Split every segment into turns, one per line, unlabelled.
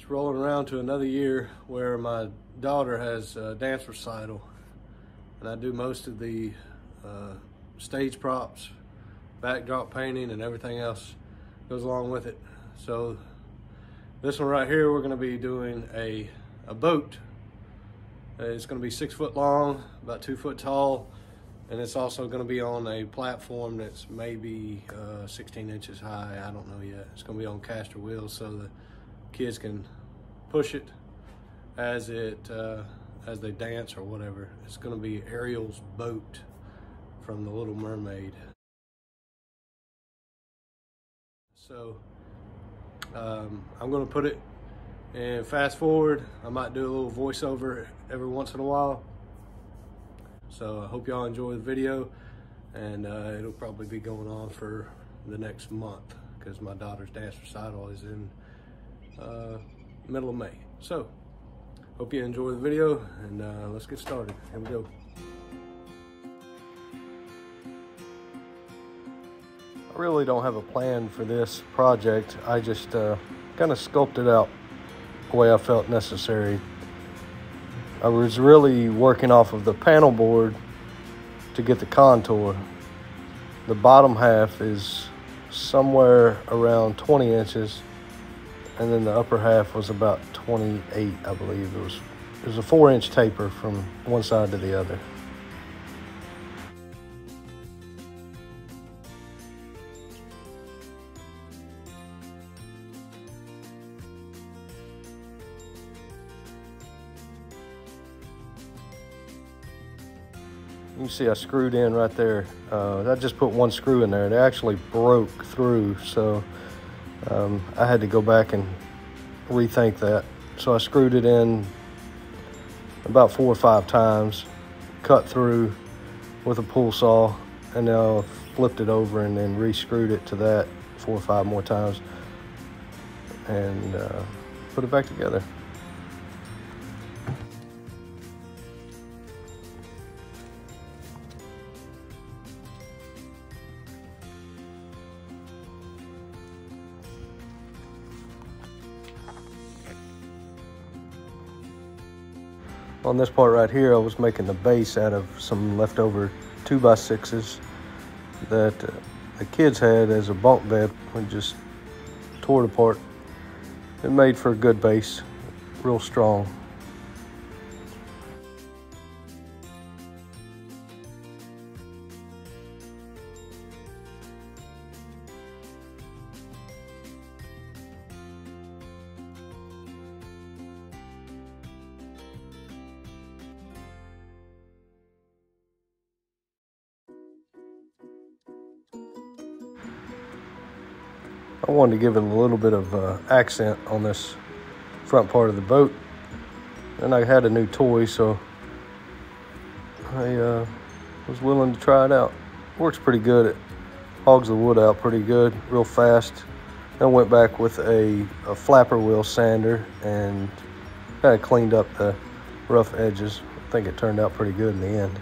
It's rolling around to another year where my daughter has a dance recital, and I do most of the stage props, backdrop painting, and everything else goes along with it. So this one right here, we're going to be doing a boat. It's going to be 6 foot long, about 2 foot tall, and it's also going to be on a platform that's maybe 16 inches high. I don't know yet. It's going to be on caster wheels so the kids can push it as they dance or whatever. It's going to be Ariel's boat from The Little Mermaid. So I'm going to put it in fast forward. I might do a little voiceover every once in a while. So I hope y'all enjoy the video, and it'll probably be going on for the next month because my daughter's dance recital is in middle of May. So hope you enjoy the video, and let's get started. Here we go. I really don't have a plan for this project. I just kind of sculpted out the way I felt necessary. I was really working off of the panel board to get the contour. The bottom half is somewhere around 20 inches, and then the upper half was about 28, I believe. It was a 4-inch taper from one side to the other. You can see I screwed in right there. I just put one screw in there. It actually broke through, so I had to go back and rethink that. So I screwed it in about 4 or 5 times, cut through with a pull saw, and now flipped it over and then re-screwed it to that 4 or 5 more times, and put it back together. On this part right here, I was making the base out of some leftover 2x6s that the kids had as a bunk bed. We just tore it apart. It made for a good base, real strong. I wanted to give it a little bit of accent on this front part of the boat, and I had a new toy, so I was willing to try it out. Works pretty good. It hogs the wood out pretty good, real fast. Then went back with a flapper wheel sander and kind of cleaned up the rough edges. I think it turned out pretty good in the end.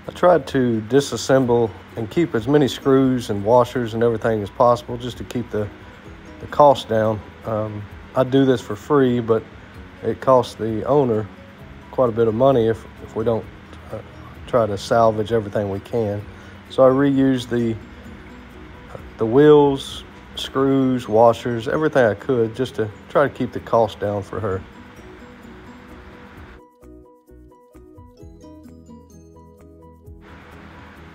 I tried to disassemble and keep as many screws and washers and everything as possible just to keep the cost down. I do this for free, but it costs the owner quite a bit of money if we don't try to salvage everything we can. So I reused the wheels, screws, washers, everything I could just to try to keep the cost down for her.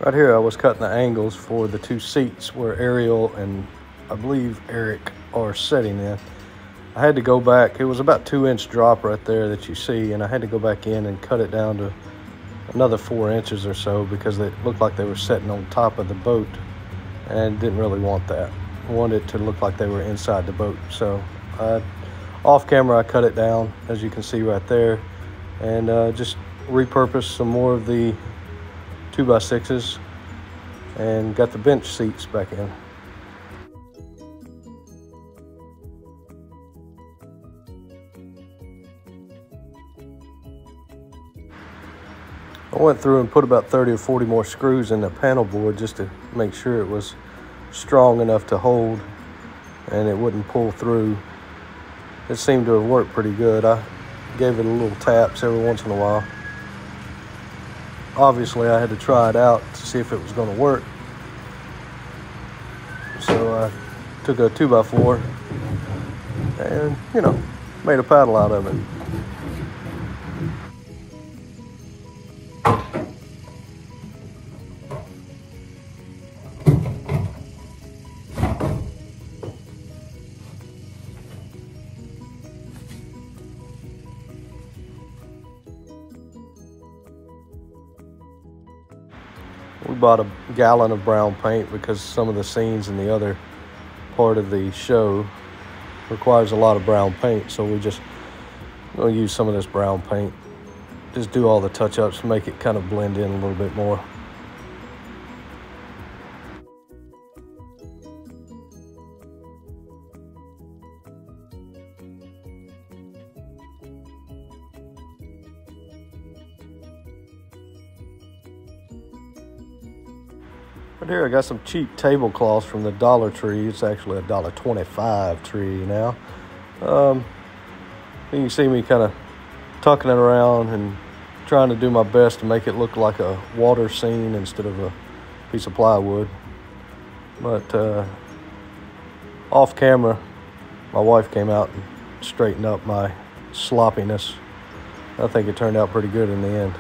Right here I was cutting the angles for the 2 seats where Ariel and I believe Eric are sitting in. I had to go back. It was about 2-inch drop right there that you see, and I had to go back in and cut it down to another 4 inches or so because it looked like they were sitting on top of the boat, and didn't really want that. I wanted it to look like they were inside the boat. So off camera I cut it down, as you can see right there, and just repurposed some more of the 2x6s and got the bench seats back in. I went through and put about 30 or 40 more screws in the panel board just to make sure it was strong enough to hold and it wouldn't pull through. It seemed to have worked pretty good. I gave it a little taps every once in a while. Obviously, I had to try it out to see if it was going to work. So I took a 2x4 and, made a paddle out of it. We bought a gallon of brown paint because some of the scenes in the other part of the show requires a lot of brown paint, so we just gonna use some of this brown paint. Just do all the touch-ups to make it kind of blend in a little bit more. But here I got some cheap tablecloths from the Dollar Tree. It's actually a $1.25 tree now. You can see me kind of tucking it around and trying to do my best to make it look like a water scene instead of a piece of plywood. But off camera, my wife came out and straightened up my sloppiness. I think it turned out pretty good in the end.